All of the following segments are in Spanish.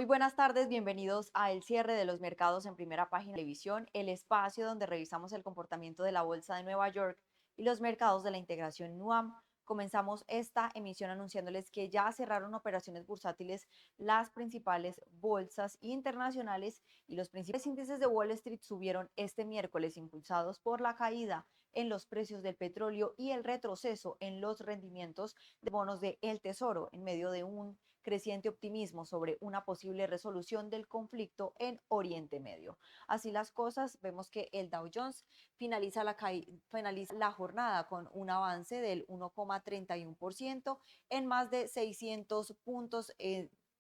Muy buenas tardes, bienvenidos a El cierre de los mercados en Primera Página Televisión, el espacio donde revisamos el comportamiento de la Bolsa de Nueva York y los mercados de la integración NUAM. Comenzamos esta emisión anunciándoles que ya cerraron operaciones bursátiles las principales bolsas internacionales y los principales índices de Wall Street subieron este miércoles impulsados por la caída en los precios del petróleo y el retroceso en los rendimientos de bonos de El Tesoro en medio de un creciente optimismo sobre una posible resolución del conflicto en Oriente Medio. Así las cosas, vemos que el Dow Jones finaliza la jornada con un avance del 1,31% en más de 600 puntos,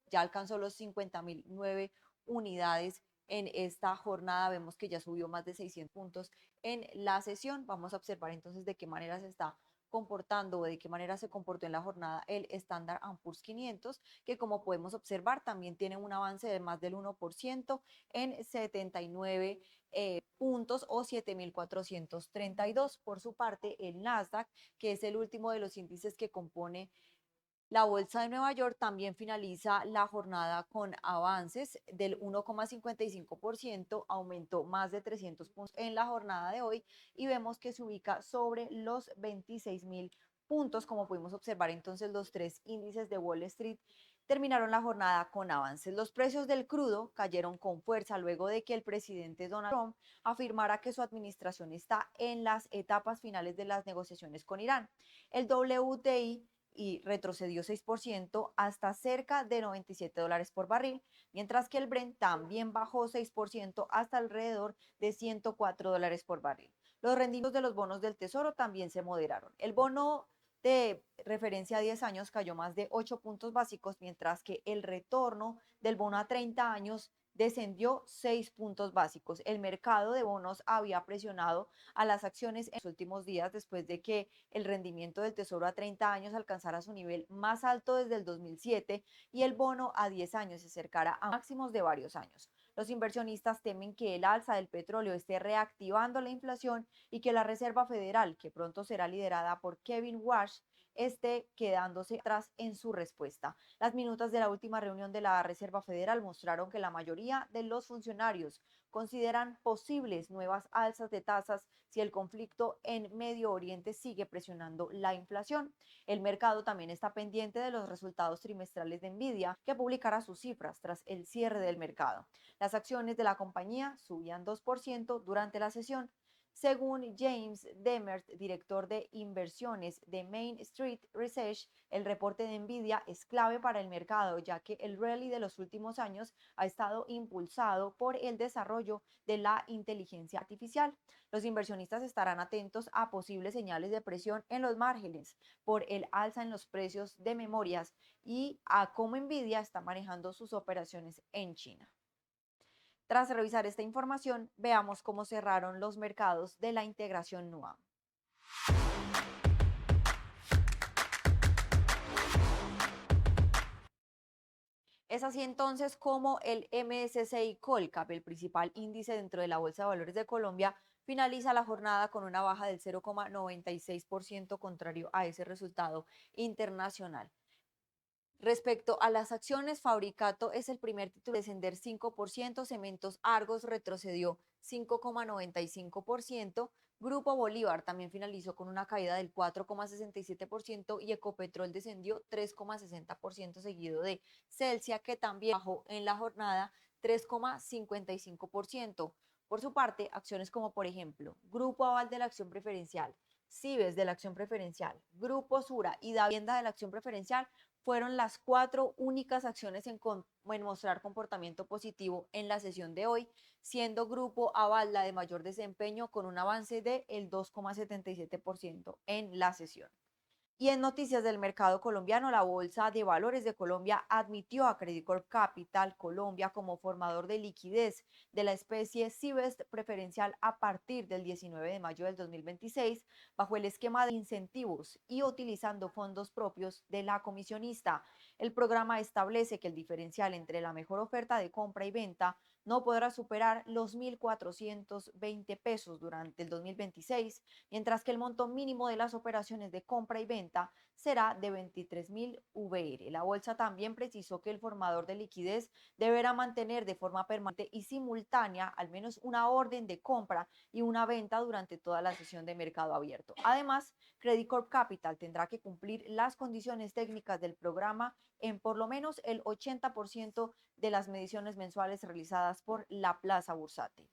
ya alcanzó los 50.009 unidades en esta jornada, vemos que ya subió más de 600 puntos en la sesión. Vamos a observar entonces de qué manera se está comportando o de qué manera se comportó en la jornada el Standard Poor's 500, que como podemos observar también tiene un avance de más del 1% en 79 puntos o 7.432. Por su parte, el Nasdaq, que es el último de los índices que compone la Bolsa de Nueva York, también finaliza la jornada con avances del 1,55%, aumentó más de 300 puntos en la jornada de hoy y vemos que se ubica sobre los 26.000 puntos. Como pudimos observar, entonces los tres índices de Wall Street terminaron la jornada con avances. Los precios del crudo cayeron con fuerza luego de que el presidente Donald Trump afirmara que su administración está en las etapas finales de las negociaciones con Irán. El WTI y retrocedió 6% hasta cerca de $97 por barril, mientras que el Brent también bajó 6% hasta alrededor de $104 por barril. Los rendimientos de los bonos del Tesoro también se moderaron. El bono de referencia a 10 años cayó más de 8 puntos básicos, mientras que el retorno del bono a 30 años descendió 6 puntos básicos. El mercado de bonos había presionado a las acciones en los últimos días después de que el rendimiento del Tesoro a 30 años alcanzara su nivel más alto desde el 2007 y el bono a 10 años se acercara a máximos de varios años. Los inversionistas temen que el alza del petróleo esté reactivando la inflación y que la Reserva Federal, que pronto será liderada por Kevin Warsh, esté quedándose atrás en su respuesta. Las minutas de la última reunión de la Reserva Federal mostraron que la mayoría de los funcionarios consideran posibles nuevas alzas de tasas si el conflicto en Medio Oriente sigue presionando la inflación. El mercado también está pendiente de los resultados trimestrales de Nvidia, que publicará sus cifras tras el cierre del mercado. Las acciones de la compañía subían 2% durante la sesión. Según James Demert, director de inversiones de Main Street Research, el reporte de Nvidia es clave para el mercado, ya que el rally de los últimos años ha estado impulsado por el desarrollo de la inteligencia artificial. Los inversionistas estarán atentos a posibles señales de presión en los márgenes por el alza en los precios de memorias y a cómo Nvidia está manejando sus operaciones en China. Tras revisar esta información, veamos cómo cerraron los mercados de la integración NUAM. Es así entonces como el MSCI Colcap, el principal índice dentro de la Bolsa de Valores de Colombia, finaliza la jornada con una baja del 0,96%, contrario a ese resultado internacional. Respecto a las acciones, Fabricato es el primer título en descender 5%, Cementos Argos retrocedió 5,95%, Grupo Bolívar también finalizó con una caída del 4,67% y Ecopetrol descendió 3,60%, seguido de Celsia, que también bajó en la jornada 3,55%. Por su parte, acciones como por ejemplo Grupo Aval de la Acción Preferencial, Cibes de la Acción Preferencial, Grupo Sura y Davienda de la Acción Preferencial fueron las cuatro únicas acciones en mostrar comportamiento positivo en la sesión de hoy, siendo Grupo Aval la de mayor desempeño con un avance del 2,77% en la sesión. Y en noticias del mercado colombiano, la Bolsa de Valores de Colombia admitió a Credicorp Capital Colombia como formador de liquidez de la especie Cibest preferencial a partir del 19 de mayo del 2026, bajo el esquema de incentivos y utilizando fondos propios de la comisionista. El programa establece que el diferencial entre la mejor oferta de compra y venta no podrá superar los 1.420 pesos durante el 2026, mientras que el monto mínimo de las operaciones de compra y venta será de 23.000 VR. La bolsa también precisó que el formador de liquidez deberá mantener de forma permanente y simultánea al menos una orden de compra y una venta durante toda la sesión de mercado abierto. Además, Credit Corp Capital tendrá que cumplir las condiciones técnicas del programa en por lo menos el 80% de las mediciones mensuales realizadas por la plaza bursátil.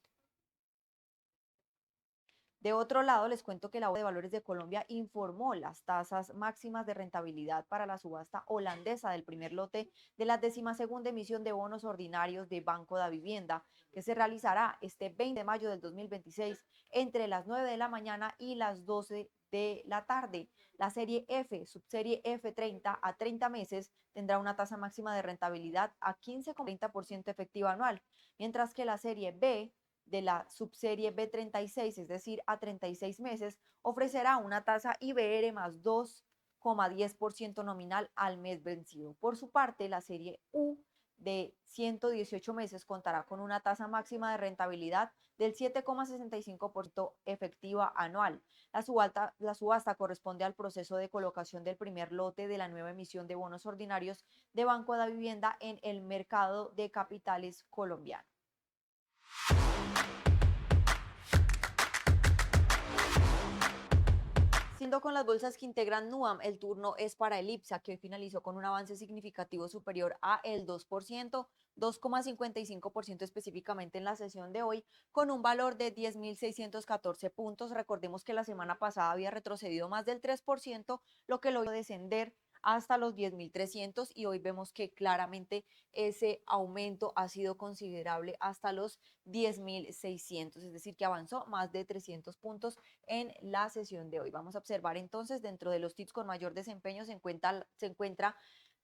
De otro lado, les cuento que la Bolsa de Valores de Colombia informó las tasas máximas de rentabilidad para la subasta holandesa del primer lote de la 12ª emisión de bonos ordinarios de Banco da Vivienda, que se realizará este 20 de mayo del 2026 entre las 9 de la mañana y las 12 de la tarde. La serie F, subserie F30 a 30 meses, tendrá una tasa máxima de rentabilidad a 15,30% efectiva anual, mientras que la serie B de la subserie B36, es decir, a 36 meses, ofrecerá una tasa IBR más 2,10% nominal al mes vencido. Por su parte, la serie U de 118 meses contará con una tasa máxima de rentabilidad del 7,65% efectiva anual. La subasta corresponde al proceso de colocación del primer lote de la nueva emisión de bonos ordinarios de Banco de Vivienda en el mercado de capitales colombiano. Siendo con las bolsas que integran NUAM, el turno es para el IPSA, que hoy finalizó con un avance significativo superior a el 2%, 2,55% específicamente en la sesión de hoy, con un valor de 10.614 puntos. Recordemos que la semana pasada había retrocedido más del 3%, lo que lo hizo descender hasta los 10.300 y hoy vemos que claramente ese aumento ha sido considerable hasta los 10.600, es decir, que avanzó más de 300 puntos en la sesión de hoy. Vamos a observar entonces dentro de los tips con mayor desempeño se encuentra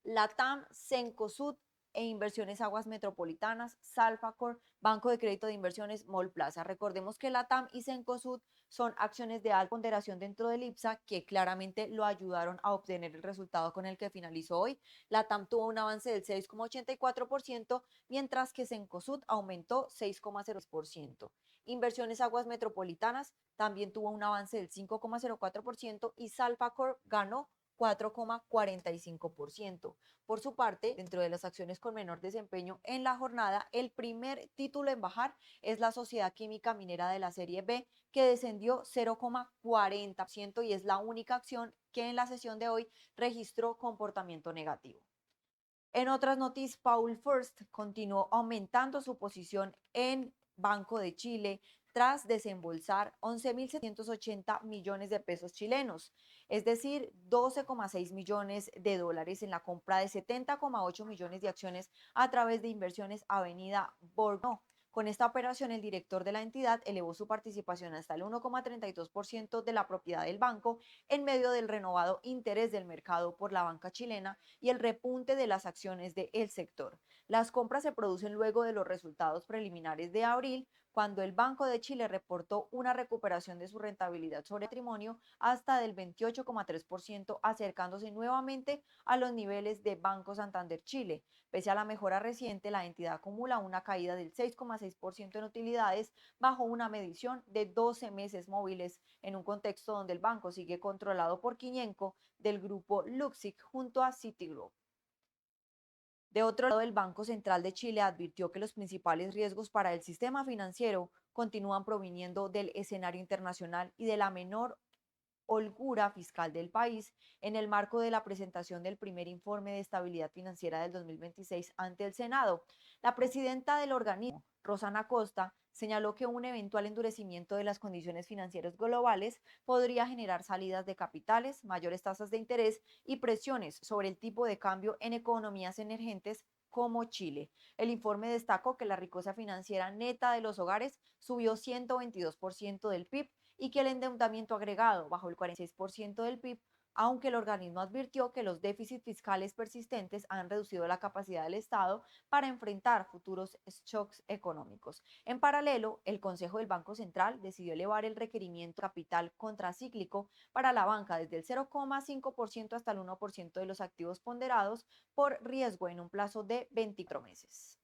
Latam, Cencosud e Inversiones Aguas Metropolitanas, Salfacor, Banco de Crédito de Inversiones, Mall Plaza. Recordemos que Latam y Cencosud son acciones de alta ponderación dentro del IPSA que claramente lo ayudaron a obtener el resultado con el que finalizó hoy. Latam tuvo un avance del 6,84%, mientras que Cencosud aumentó 6,0%. Inversiones Aguas Metropolitanas también tuvo un avance del 5,04% y Salfacor ganó 4,45%. Por su parte, dentro de las acciones con menor desempeño en la jornada, el primer título en bajar es la Sociedad Química Minera de la serie B, que descendió 0,40% y es la única acción que en la sesión de hoy registró comportamiento negativo. En otras noticias, Paul First continuó aumentando su posición en Banco de Chile tras desembolsar 11.780 millones de pesos chilenos, es decir, 12,6 millones de dólares en la compra de 70,8 millones de acciones a través de Inversiones Avenida Borno. Con esta operación, el director de la entidad elevó su participación hasta el 1,32% de la propiedad del banco en medio del renovado interés del mercado por la banca chilena y el repunte de las acciones del sector. Las compras se producen luego de los resultados preliminares de abril, cuando el Banco de Chile reportó una recuperación de su rentabilidad sobre patrimonio hasta del 28,3%, acercándose nuevamente a los niveles de Banco Santander Chile. Pese a la mejora reciente, la entidad acumula una caída del 6,6% en utilidades bajo una medición de 12 meses móviles, en un contexto donde el banco sigue controlado por Quiñenco del grupo Luxic junto a Citigroup. De otro lado, el Banco Central de Chile advirtió que los principales riesgos para el sistema financiero continúan proviniendo del escenario internacional y de la menor holgura fiscal del país en el marco de la presentación del primer informe de estabilidad financiera del 2026 ante el Senado. La presidenta del organismo, Rosana Costa, señaló que un eventual endurecimiento de las condiciones financieras globales podría generar salidas de capitales, mayores tasas de interés y presiones sobre el tipo de cambio en economías emergentes como Chile. El informe destacó que la riqueza financiera neta de los hogares subió 122% del PIB y que el endeudamiento agregado bajó el 46% del PIB, aunque el organismo advirtió que los déficits fiscales persistentes han reducido la capacidad del Estado para enfrentar futuros shocks económicos. En paralelo, el Consejo del Banco Central decidió elevar el requerimiento de capital contracíclico para la banca desde el 0,5% hasta el 1% de los activos ponderados por riesgo en un plazo de 24 meses.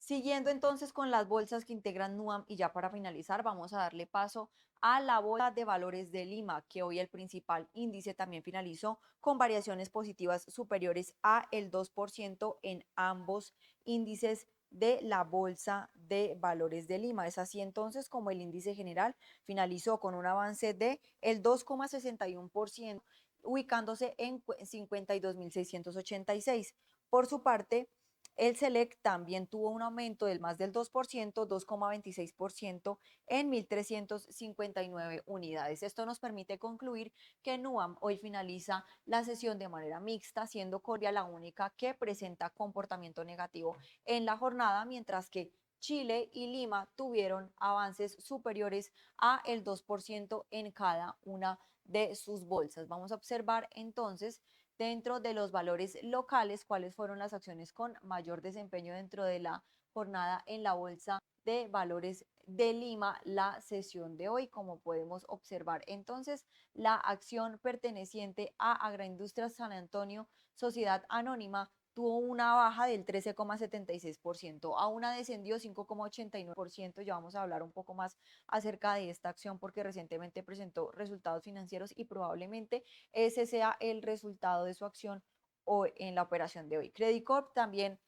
Siguiendo entonces con las bolsas que integran NUAM y ya para finalizar vamos a darle paso a la Bolsa de Valores de Lima, que hoy el principal índice también finalizó con variaciones positivas superiores a el 2% en ambos índices de la Bolsa de Valores de Lima. Es así entonces como el índice general finalizó con un avance de el 2,61%, ubicándose en 52.686. Por su parte, el SELEC también tuvo un aumento del más del 2%, 2,26% en 1.359 unidades. Esto nos permite concluir que NUAM hoy finaliza la sesión de manera mixta, siendo Corea la única que presenta comportamiento negativo en la jornada, mientras que Chile y Lima tuvieron avances superiores a el 2% en cada una de sus bolsas. Vamos a observar entonces dentro de los valores locales, cuáles fueron las acciones con mayor desempeño dentro de la jornada en la Bolsa de Valores de Lima, la sesión de hoy. Como podemos observar, entonces, la acción perteneciente a Agroindustrias San Antonio, Sociedad Anónima, tuvo una baja del 13,76%, a una descendió 5,89%. Ya vamos a hablar un poco más acerca de esta acción porque recientemente presentó resultados financieros y probablemente ese sea el resultado de su acción o en la operación de hoy. Credit Corp también,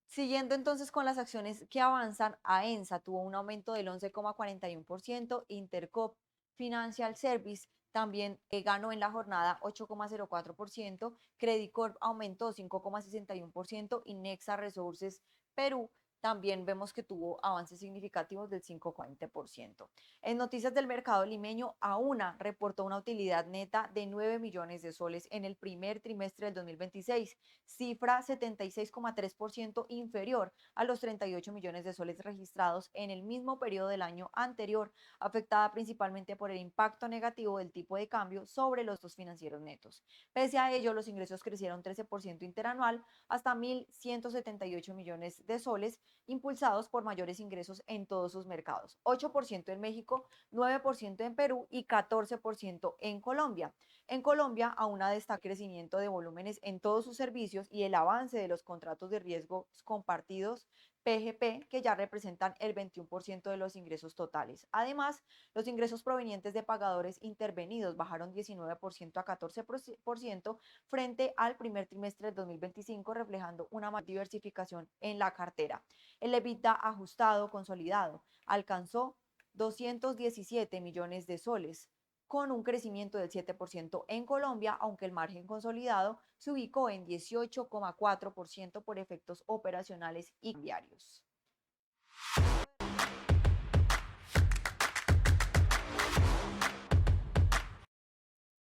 siguiendo entonces con las acciones que avanzan, AENSA tuvo un aumento del 11,41%, Intercop Financial Service también ganó en la jornada 8,04%, Credit Corp aumentó 5,61% y Nexa Resources Perú también vemos que tuvo avances significativos del 5,20%. En noticias del mercado limeño, AUNA reportó una utilidad neta de 9 millones de soles en el primer trimestre del 2026, cifra 76,3% inferior a los 38 millones de soles registrados en el mismo periodo del año anterior, afectada principalmente por el impacto negativo del tipo de cambio sobre los dos financieros netos. Pese a ello, los ingresos crecieron 13% interanual hasta 1.178 millones de soles, impulsados por mayores ingresos en todos sus mercados, 8% en México, 9% en Perú y 14% en Colombia. En Colombia, aún destaca el crecimiento de volúmenes en todos sus servicios y el avance de los contratos de riesgos compartidos PGP, que ya representan el 21% de los ingresos totales. Además, los ingresos provenientes de pagadores intervenidos bajaron 19% a 14% frente al primer trimestre del 2025, reflejando una mayor diversificación en la cartera. El EBITDA ajustado consolidado alcanzó 217 millones de soles, con un crecimiento del 7% en Colombia, aunque el margen consolidado se ubicó en 18,4% por efectos operacionales y cambiarios.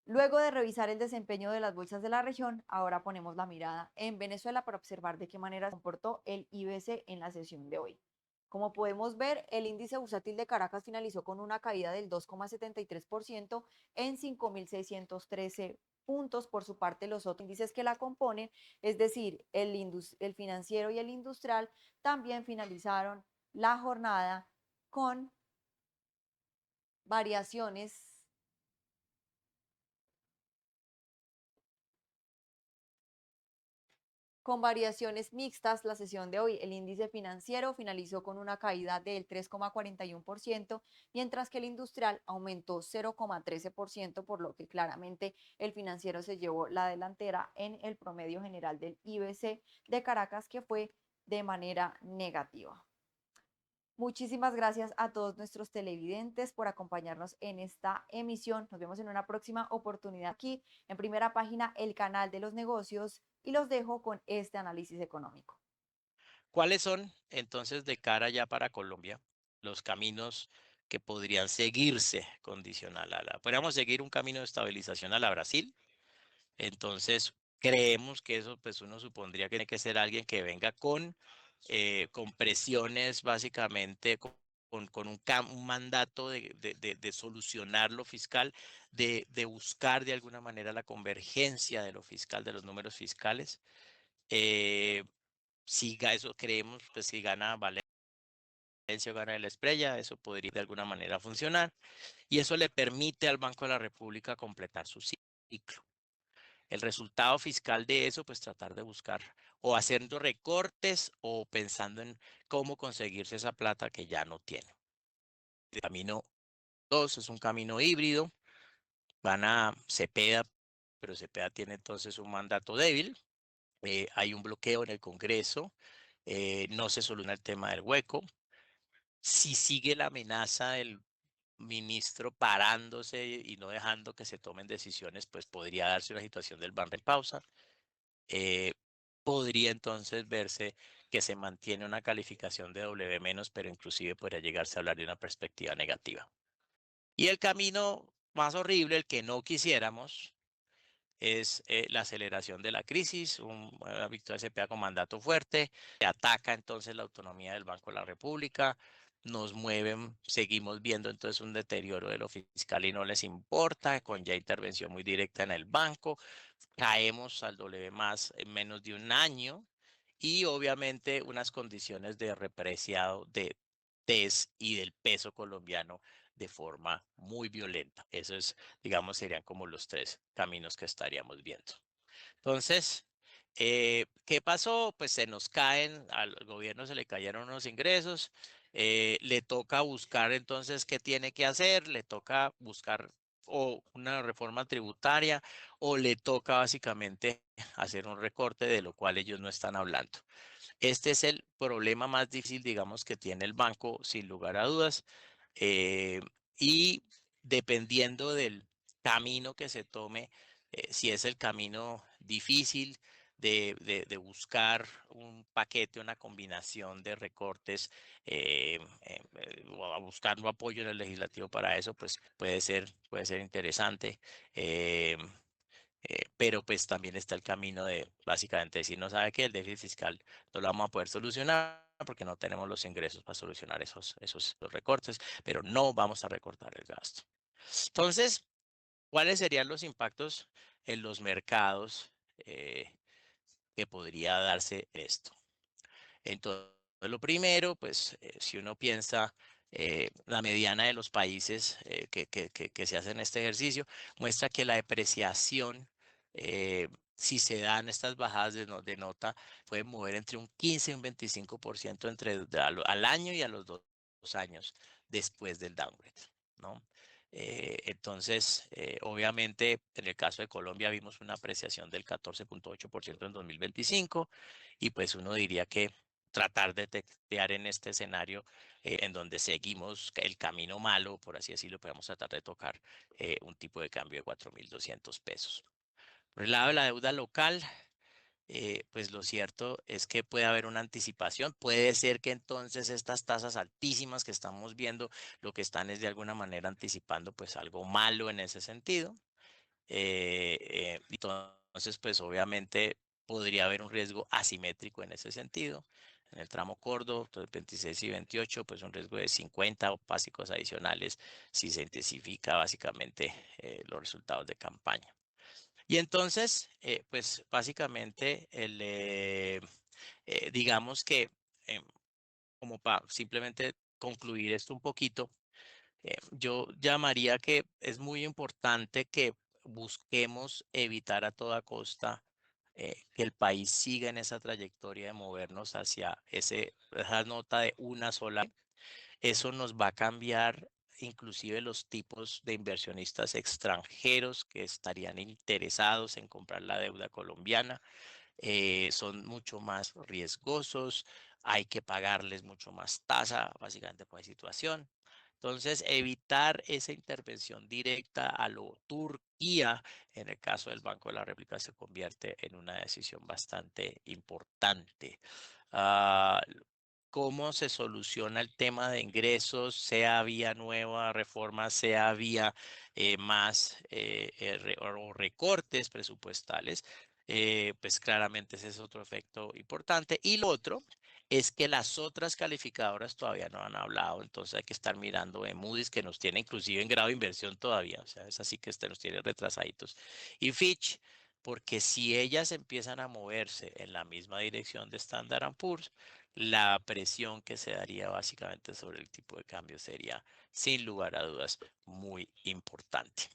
Luego de revisar el desempeño de las bolsas de la región, ahora ponemos la mirada en Venezuela para observar de qué manera se comportó el IBC en la sesión de hoy. Como podemos ver, el índice bursátil de Caracas finalizó con una caída del 2,73% en 5.613 puntos. Por su parte, los otros índices que la componen, es decir, el financiero y el industrial, también finalizaron la jornada con variaciones con variaciones mixtas la sesión de hoy. El índice financiero finalizó con una caída del 3,41%, mientras que el industrial aumentó 0,13%, por lo que claramente el financiero se llevó la delantera en el promedio general del IBC de Caracas, que fue de manera negativa. Muchísimas gracias a todos nuestros televidentes por acompañarnos en esta emisión. Nos vemos en una próxima oportunidad aquí en Primera Página, el canal de los negocios, y los dejo con este análisis económico. ¿Cuáles son entonces de cara ya para Colombia los caminos que podrían seguirse condicional a la? Podríamos seguir un camino de estabilización a la Brasil. Entonces, creemos que eso, pues uno supondría que tiene que ser alguien que venga con presiones básicamente, con un mandato de solucionar lo fiscal, de buscar de alguna manera la convergencia de lo fiscal, de los números fiscales. Eh, si eso creemos, pues si gana Valencia o gana el Esprella, eso podría de alguna manera funcionar y eso le permite al Banco de la República completar su ciclo. el resultado fiscal de eso, pues tratar de buscar o haciendo recortes o pensando en cómo conseguirse esa plata que ya no tiene. El camino 2 es un camino híbrido, van a Cepeda, pero Cepeda tiene entonces un mandato débil, hay un bloqueo en el Congreso, no se soluciona el tema del hueco. Si sigue la amenaza del ministro parándose y no dejando que se tomen decisiones, pues podría darse una situación del ban en pausa. Eh, Podría entonces verse que se mantiene una calificación de W menos, pero inclusive podría llegarse a hablar de una perspectiva negativa. Y el camino más horrible, el que no quisiéramos, es la aceleración de la crisis, una victoria CPA con mandato fuerte, que ataca entonces la autonomía del Banco de la República, nos mueven, seguimos viendo entonces un deterioro de lo fiscal y no les importa, con ya intervención muy directa en el banco, caemos al W más en menos de un año y obviamente unas condiciones de repreciado de TES y del peso colombiano de forma muy violenta. Eso es, digamos, serían como los tres caminos que estaríamos viendo. Entonces, ¿qué pasó? Pues se nos caen, al gobierno se le cayeron unos ingresos, le toca buscar entonces qué tiene que hacer, le toca buscar o una reforma tributaria o le toca básicamente hacer un recorte de lo cual ellos no están hablando. Este es el problema más difícil, digamos, que tiene el banco, sin lugar a dudas. eh, y dependiendo del camino que se tome, si es el camino difícil de buscar un paquete, una combinación de recortes, o a buscar un apoyo en el legislativo para eso, pues puede ser interesante. eh, pero pues también está el camino de básicamente decir, no sabe que el déficit fiscal no lo vamos a poder solucionar porque no tenemos los ingresos para solucionar esos recortes, pero no vamos a recortar el gasto. Entonces, ¿cuáles serían los impactos en los mercados que podría darse esto? Entonces, lo primero, pues si uno piensa la mediana de los países que se hacen este ejercicio, muestra que la depreciación, si se dan estas bajadas de nota, puede mover entre un 15 y un 25% al año y a los 2 años después del downgrade, ¿no? Entonces, obviamente, en el caso de Colombia vimos una apreciación del 14.8% en 2025 y pues uno diría que tratar de testear en este escenario en donde seguimos el camino malo, por así decirlo, podemos tratar de tocar un tipo de cambio de 4.200 pesos. Por el lado de la deuda local, pues lo cierto es que puede haber una anticipación. Puede ser que entonces estas tasas altísimas que estamos viendo, lo que están es de alguna manera anticipando pues algo malo en ese sentido. Entonces, pues obviamente podría haber un riesgo asimétrico en ese sentido. En el tramo corto, entonces 26 y 28, pues un riesgo de 50 básicos adicionales si se intensifica básicamente los resultados de campaña. Y entonces, pues básicamente, digamos que, eh, como para simplemente concluir esto un poquito, yo llamaría que es muy importante que busquemos evitar a toda costa que el país siga en esa trayectoria de movernos hacia esa nota de una sola. Eso nos va a cambiar inclusive los tipos de inversionistas extranjeros que estarían interesados en comprar la deuda colombiana. Son mucho más riesgosos, hay que pagarles mucho más tasa, básicamente por la situación. Entonces, evitar esa intervención directa a lo Turquía, en el caso del Banco de la República, se convierte en una decisión bastante importante. Ah, ¿Cómo se soluciona el tema de ingresos, sea vía nueva reforma, sea vía más o recortes presupuestales? Pues claramente ese es otro efecto importante. Y lo otro es que las otras calificadoras todavía no han hablado, entonces hay que estar mirando en Moody's, que nos tiene inclusive en grado de inversión todavía, o sea, es así que nos tiene retrasaditos. Y Fitch, porque si ellas empiezan a moverse en la misma dirección de Standard Poor's, la presión que se daría básicamente sobre el tipo de cambio sería, sin lugar a dudas, muy importante.